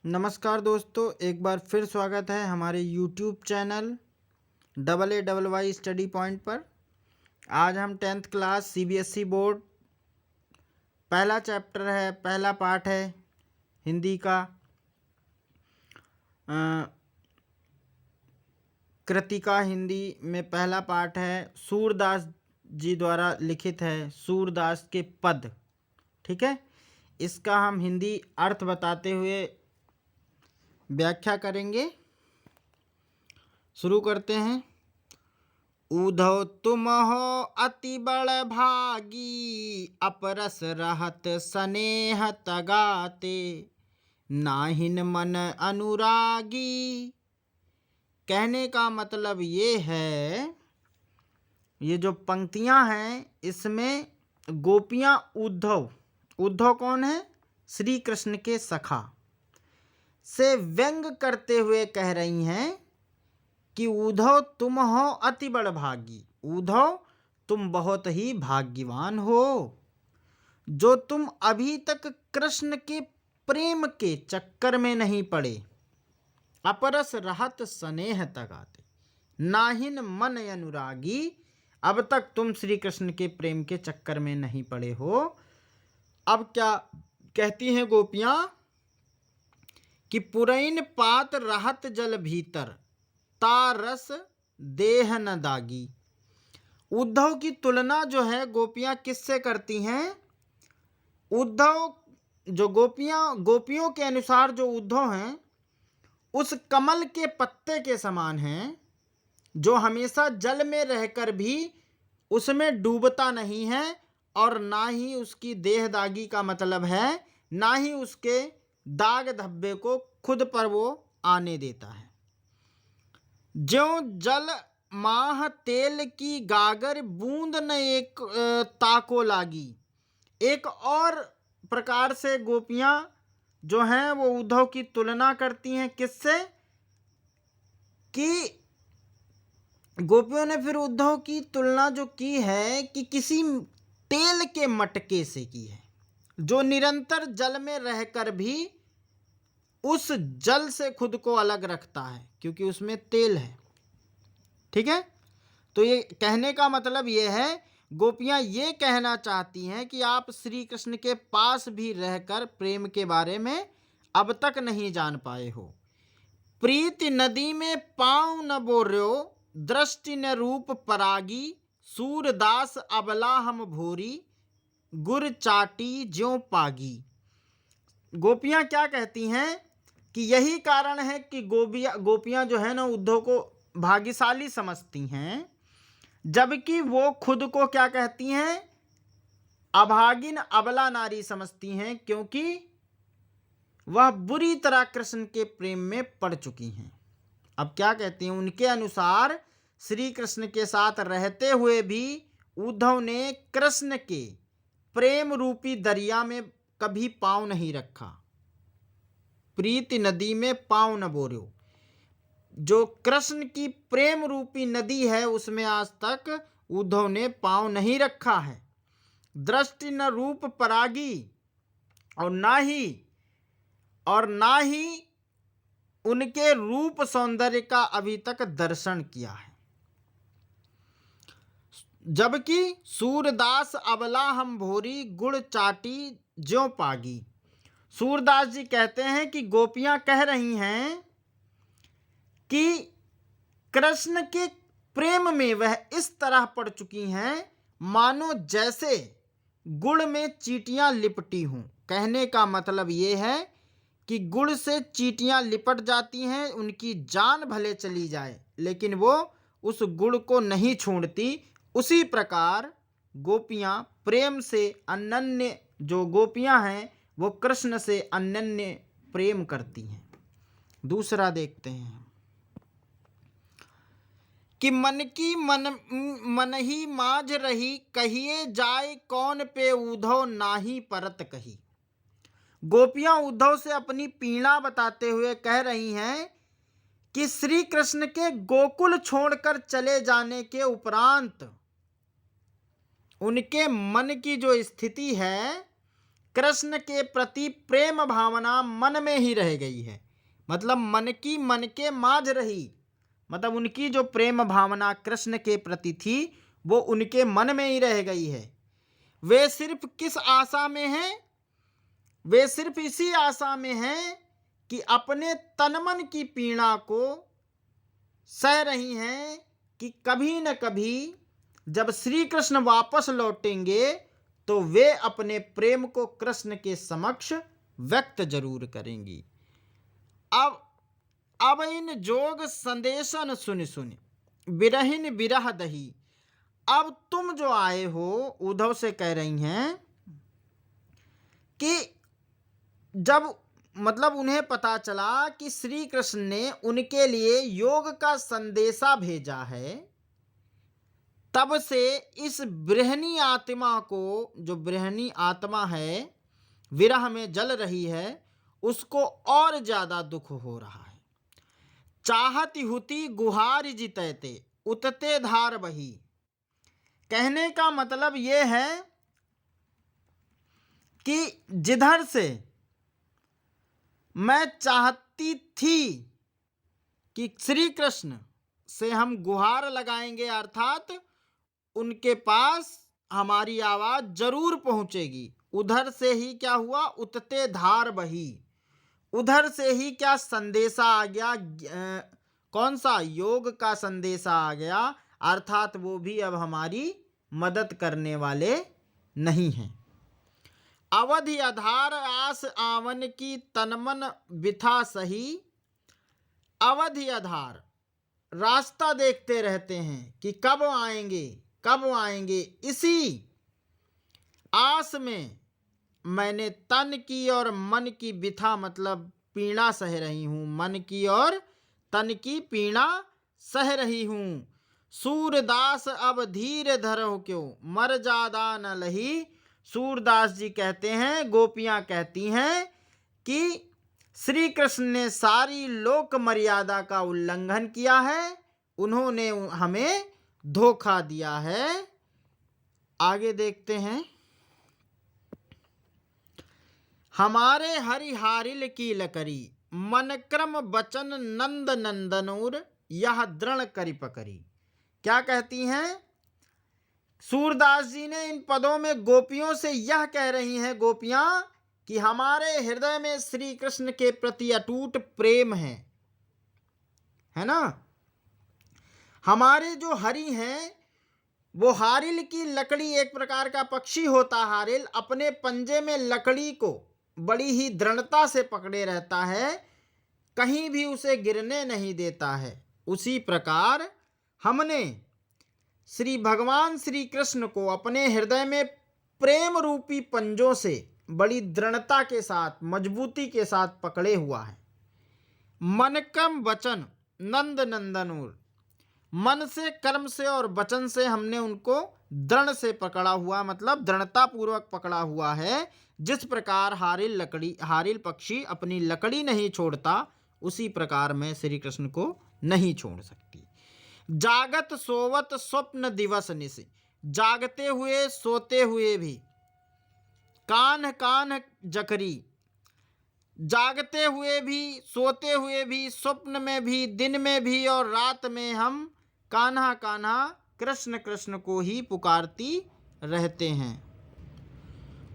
नमस्कार दोस्तों, एक बार फिर स्वागत है हमारे YouTube channel AAYY study point पर। आज हम 10th क्लास CBSE बोर्ड पहला चैप्टर है, पहला पार्ट है हिंदी का। कृतिका हिंदी में पहला पार्ट है, सूरदास जी द्वारा लिखित है, सूरदास के पद। ठीक है, इसका हम हिंदी अर्थ बताते हुए व्याख्या करेंगे। शुरू करते हैं। उधो तुम हो अति बड़ भागी, अपरस रहत स्नेह तगाते, नाहिन मन अनुरागी। कहने का मतलब ये है, ये जो पंक्तियां हैं इसमें गोपियां उद्धव कौन है? श्री कृष्ण के सखा से व्यंग करते हुए कह रही हैं कि उद्धव तुम हो अति बड़ भागी। उद्धव तुम बहुत ही भाग्यवान हो, जो तुम अभी तक कृष्ण के प्रेम के चक्कर में नहीं पड़े। अपरस रहत स्नेह तगाते, नाहिन मन अनुरागी। अब तक तुम श्री कृष्ण के प्रेम के चक्कर में नहीं पड़े हो। अब क्या कहती हैं गोपियां कि पुरैन पात रहत जल भीतर, तारस देह न दागी। उद्धव की तुलना जो है गोपियां किससे करती हैं? उद्धव जो गोपियों के अनुसार जो उद्धव हैं उस कमल के पत्ते के समान हैं, जो हमेशा जल में रहकर भी उसमें डूबता नहीं है और ना ही उसकी देह दागी का मतलब है ना ही उसके दाग धब्बे को खुद पर वो आने देता है। ज्यों जल माह तेल की गागर, बूंद न एक ताको लागी। एक और प्रकार से गोपियां जो हैं वो उद्धव की तुलना करती हैं किससे? कि गोपियों ने फिर उद्धव की तुलना जो की है कि किसी तेल के मटके से की है, जो निरंतर जल में रहकर भी उस जल से खुद को अलग रखता है क्योंकि उसमें तेल है। ठीक है, तो ये कहने का मतलब ये है, गोपियां ये कहना चाहती हैं कि आप श्री कृष्ण के पास भी रहकर प्रेम के बारे में अब तक नहीं जान पाए हो। प्रीति नदी में पाँव न बोर्यो, दृष्टि न रूप परागी। सूरदास अबला हम भोरी, गुर चाटी ज्यों पागी। गोपियां क्या कहती हैं कि यही कारण है कि गोपियां जो है ना उद्धव को भाग्यशाली समझती हैं, जबकि वो खुद को क्या कहती हैं? अभागिन अबला नारी समझती हैं, क्योंकि वह बुरी तरह कृष्ण के प्रेम में पड़ चुकी हैं। अब क्या कहती हैं? उनके अनुसार श्री कृष्ण के साथ रहते हुए भी उद्धव ने कृष्ण के प्रेम रूपी दरिया में कभी पांव नहीं रखा। प्रीति नदी में पांव न बोर्यो, जो कृष्ण की प्रेम रूपी नदी है उसमें आज तक उद्धव ने पांव नहीं रखा है। दृष्टि न रूप परागी, और ना ही उनके रूप सौंदर्य का अभी तक दर्शन किया है। जबकि सूरदास अबला हम भोरी, गुड़ चाटी ज्यों पागी। सूरदास जी कहते हैं कि गोपियां कह रही हैं कि कृष्ण के प्रेम में वह इस तरह पड़ चुकी हैं मानो जैसे गुड़ में चींटियां लिपटी हों। कहने का मतलब ये है कि गुड़ से चींटियां लिपट जाती हैं, उनकी जान भले चली जाए लेकिन वो उस गुड़ को नहीं छोड़ती। उसी प्रकार गोपियां प्रेम से अनन्य, जो गोपियां हैं वो कृष्ण से अनन्य प्रेम करती हैं। दूसरा देखते हैं कि मन की मन ही माझ रही, कहिए जाए कौन पे उद्धव नाही परत कही। गोपियां उद्धव से अपनी पीड़ा बताते हुए कह रही हैं कि श्री कृष्ण के गोकुल छोड़कर चले जाने के उपरांत उनके मन की जो स्थिति है कृष्ण के प्रति प्रेम भावना मन में ही रह गई है, मतलब मन के माझ रही, मतलब उनकी जो प्रेम भावना कृष्ण के प्रति थी वो उनके मन में ही रह गई है। वे सिर्फ किस आशा में हैं? वे सिर्फ इसी आशा में हैं कि अपने तन मन की पीड़ा को सह रही हैं कि कभी न कभी जब श्री कृष्ण वापस लौटेंगे तो वे अपने प्रेम को कृष्ण के समक्ष व्यक्त जरूर करेंगी। अब इन जोग संदेशन सुन सुन बिरहिन बिरह दही। अब तुम जो आए हो, उद्धव से कह रही हैं कि जब मतलब उन्हें पता चला कि श्री कृष्ण ने उनके लिए योग का संदेशा भेजा है, तब से इस बृहनी आत्मा को, जो बृहनी आत्मा है विरह में जल रही है, उसको और ज्यादा दुख हो रहा है। चाहत हुती गुहार जितैते उतते धार बही। कहने का मतलब ये है कि जिधर से मैं चाहती थी कि श्री कृष्ण से हम गुहार लगाएंगे, अर्थात उनके पास हमारी आवाज जरूर पहुंचेगी, उधर से ही क्या हुआ, उतते धार बही, उधर से ही क्या संदेशा आ गया, कौन सा, योग का संदेशा आ गया, अर्थात वो भी अब हमारी मदद करने वाले नहीं हैं। अवधि आधार आस आवन की तनमन बिथा सही। अवधि आधार रास्ता देखते रहते हैं कि कब आएंगे कब आएंगे, इसी आस में मैंने तन की और मन की बिथा मतलब पीड़ा सह रही हूँ, मन की और तन की पीड़ा सह रही हूँ। सूरदास अब धीर धरो क्यों, मर जादा न लही। सूरदास जी कहते हैं, गोपियां कहती हैं कि श्री कृष्ण ने सारी लोक मर्यादा का उल्लंघन किया है, उन्होंने हमें धोखा दिया है। आगे देखते हैं। हमारे हरिहारिल की लकरी, मन क्रम बचन नंद नंदनूर, यह दृढ़ करी पकड़ी। क्या कहती हैं? सूरदास जी ने इन पदों में गोपियों से यह कह रही हैं गोपियां कि हमारे हृदय में श्री कृष्ण के प्रति अटूट प्रेम है ना। हमारे जो हरि हैं वो हारिल की लकड़ी, एक प्रकार का पक्षी होता हारिल, अपने पंजे में लकड़ी को बड़ी ही दृढ़ता से पकड़े रहता है, कहीं भी उसे गिरने नहीं देता है। उसी प्रकार हमने श्री भगवान श्री कृष्ण को अपने हृदय में प्रेम रूपी पंजों से बड़ी दृढ़ता के साथ, मजबूती के साथ पकड़े हुआ है। मन कर्म वचन नंद नंदनूर, मन से, कर्म से और वचन से हमने उनको दृढ़ से पकड़ा हुआ, मतलब दृढ़ता पूर्वक पकड़ा हुआ है। जिस प्रकार हारिल पक्षी अपनी लकड़ी नहीं छोड़ता, उसी प्रकार मैं श्री कृष्ण को नहीं छोड़ सकती। जागत सोवत स्वप्न दिवस निश, जागते हुए सोते हुए भी, कान कान जकरी, जागते हुए भी, सोते हुए भी, स्वप्न में भी, दिन में भी और रात में हम कान्हा कान्हा कृष्ण कृष्ण को ही पुकारती रहते हैं।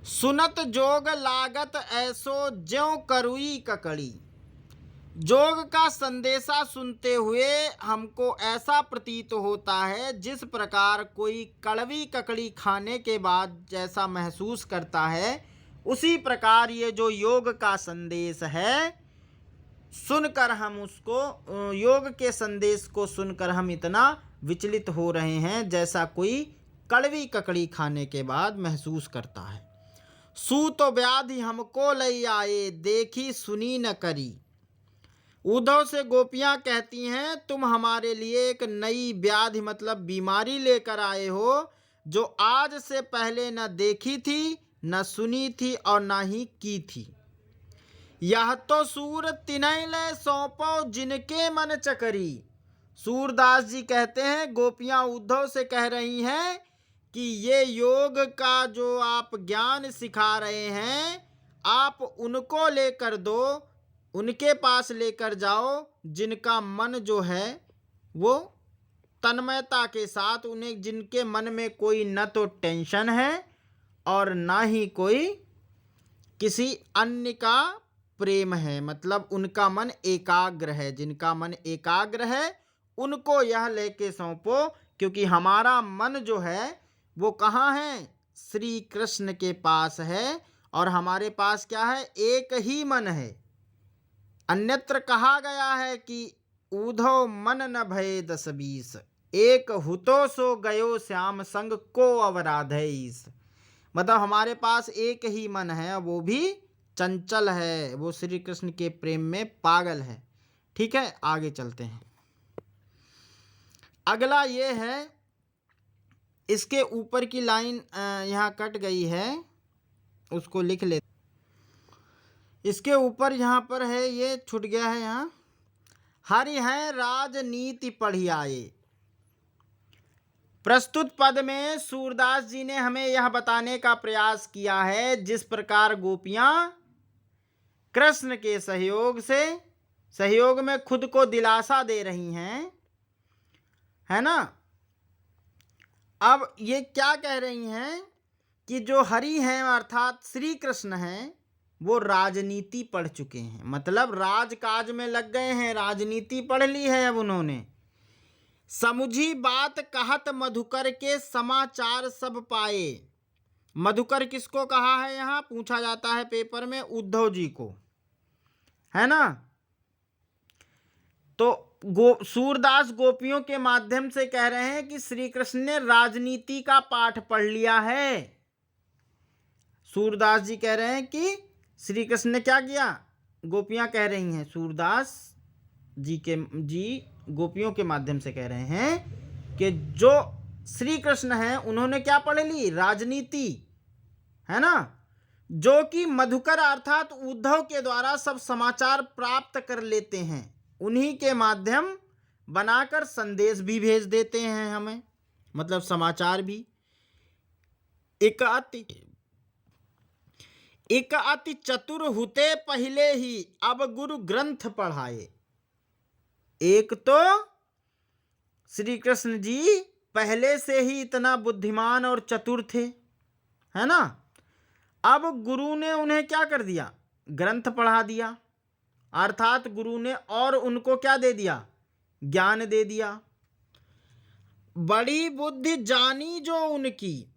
सुनत जोग लागत ऐसो ज्यों करुई ककड़ी। जोग का संदेशा सुनते हुए हमको ऐसा प्रतीत होता है जिस प्रकार कोई कड़वी ककड़ी खाने के बाद जैसा महसूस करता है, उसी प्रकार ये जो योग का संदेश है, सुनकर हम उसको, योग के संदेश को सुनकर हम इतना विचलित हो रहे हैं जैसा कोई कड़वी ककड़ी खाने के बाद महसूस करता है। सूत व्याधि हमको लई आए, देखी सुनी न करी। उद्धव से गोपियां कहती हैं, तुम हमारे लिए एक नई व्याधि मतलब बीमारी लेकर आए हो, जो आज से पहले न देखी थी, न सुनी थी और न ही की थी। यह तो सूर तिनय ले सौंपो जिनके मन चकरी। सूरदास जी कहते हैं, गोपियां उद्धव से कह रही हैं कि ये योग का जो आप ज्ञान सिखा रहे हैं, आप उनको लेकर दो, उनके पास लेकर जाओ जिनका मन जो है वो तन्मयता के साथ, उन्हें जिनके मन में कोई न तो टेंशन है और ना ही कोई किसी अन्य का प्रेम है, मतलब उनका मन एकाग्र है। जिनका मन एकाग्र है उनको यह लेके सौंपो, क्योंकि हमारा मन जो है वो कहाँ है? श्री कृष्ण के पास है। और हमारे पास क्या है? एक ही मन है। अन्यत्र कहा गया है कि ऊधो मन न भये 10-20, एक हुतो सो गयो श्याम संग को अवराधईस। मतलब हमारे पास एक ही मन है, वो भी चंचल है, वो श्री कृष्ण के प्रेम में पागल है। ठीक है, आगे चलते हैं। अगला ये है, इसके ऊपर की लाइन यहाँ कट गई है, उसको लिख ले। इसके ऊपर यहाँ पर है, ये छूट गया है यहाँ। हरि है राजनीति पढ़ियाए। प्रस्तुत पद में सूरदास जी ने हमें यह बताने का प्रयास किया है, जिस प्रकार गोपियां कृष्ण के सहयोग में खुद को दिलासा दे रही हैं, है ना। अब ये क्या कह रही हैं कि जो हरि हैं अर्थात श्री कृष्ण हैं, वो राजनीति पढ़ चुके हैं, मतलब राजकाज में लग गए हैं, राजनीति पढ़ ली है अब उन्होंने। समुझी बात कहत मधुकर के समाचार सब पाए। मधुकर किसको कहा है? यहाँ पूछा जाता है पेपर में, उद्धव जी को, है ना। तो सूरदास गोपियों के माध्यम से कह रहे हैं कि श्री कृष्ण ने राजनीति का पाठ पढ़ लिया है। सूरदास जी कह रहे हैं कि श्री कृष्ण ने क्या किया? गोपियां कह रही हैं, सूरदास जी गोपियों के माध्यम से कह रहे हैं कि जो श्री कृष्ण हैं उन्होंने क्या पढ़ ली? राजनीति, है ना। जो कि मधुकर अर्थात उद्धव के द्वारा सब समाचार प्राप्त कर लेते हैं, उन्हीं के माध्यम बनाकर संदेश भी भेज देते हैं हमें, मतलब समाचार भी। एक अति चतुर हुते पहले ही अब गुरु ग्रंथ पढ़ाए। एक तो श्री कृष्ण जी पहले से ही इतना बुद्धिमान और चतुर थे, है ना। अब गुरु ने उन्हें क्या कर दिया? ग्रंथ पढ़ा दिया, अर्थात गुरु ने और उनको क्या दे दिया? ज्ञान दे दिया। बड़ी बुद्धि जानी जो उनकी,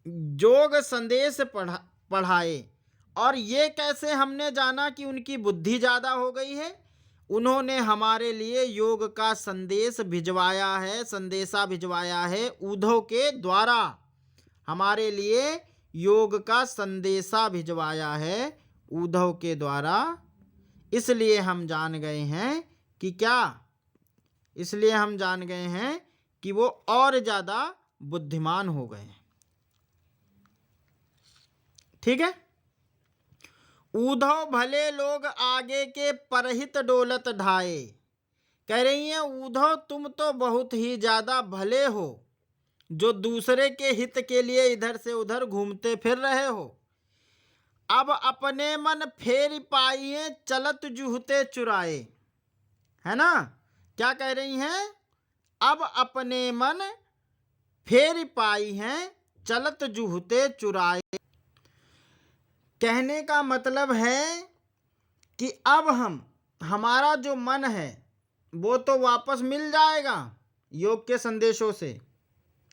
जोग संदेश पढ़ाए। और ये कैसे हमने जाना कि उनकी बुद्धि ज़्यादा हो गई है? उन्होंने हमारे लिए योग का संदेश भिजवाया है, संदेशा भिजवाया है उद्धव के द्वारा। हमारे लिए योग का संदेशा भिजवाया है उद्धव के द्वारा। इसलिए हम जान गए हैं कि क्या? इसलिए हम जान गए हैं कि वो और ज़्यादा बुद्धिमान हो गए। ठीक है। उद्धव भले लोग आगे के परहित डोलत ढाए। कह रही हैं उद्धव तुम तो बहुत ही ज़्यादा भले हो, जो दूसरे के हित के लिए इधर से उधर घूमते फिर रहे हो। अब अपने मन फेर पाइए चलत जुहते चुराए, है ना। क्या कह रही हैं? अब अपने मन फेर पाई हैं चलत जुहते चुराए। कहने का मतलब है कि अब हमारा जो मन है वो तो वापस मिल जाएगा योग के संदेशों से,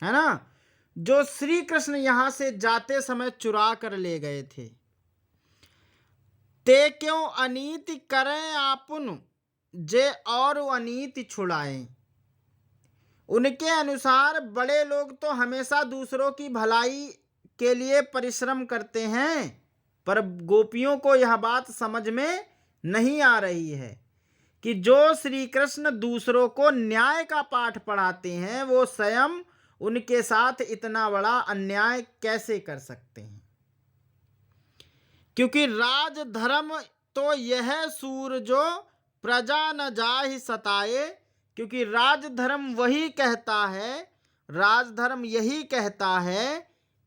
है ना, जो श्री कृष्ण यहाँ से जाते समय चुरा कर ले गए थे। ते क्यों अनीति करें आपुन, जे और अनीति छुड़ाएं। उनके अनुसार बड़े लोग तो हमेशा दूसरों की भलाई के लिए परिश्रम करते हैं, पर गोपियों को यह बात समझ में नहीं आ रही है कि जो श्री कृष्ण दूसरों को न्याय का पाठ पढ़ाते हैं, वो स्वयं उनके साथ इतना बड़ा अन्याय कैसे कर सकते हैं। क्योंकि राजधर्म तो यह सूर जो प्रजा न जाहि सताए। क्योंकि राजधर्म वही कहता है, राजधर्म यही कहता है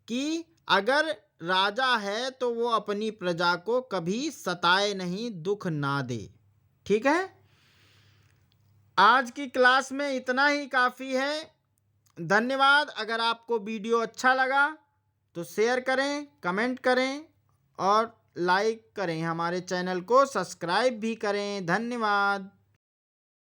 कि अगर राजा है तो वो अपनी प्रजा को कभी सताए नहीं, दुख ना दे। ठीक है, आज की क्लास में इतना ही काफ़ी है। धन्यवाद। अगर आपको वीडियो अच्छा लगा तो शेयर करें, कमेंट करें और लाइक करें। हमारे चैनल को सब्सक्राइब भी करें। धन्यवाद।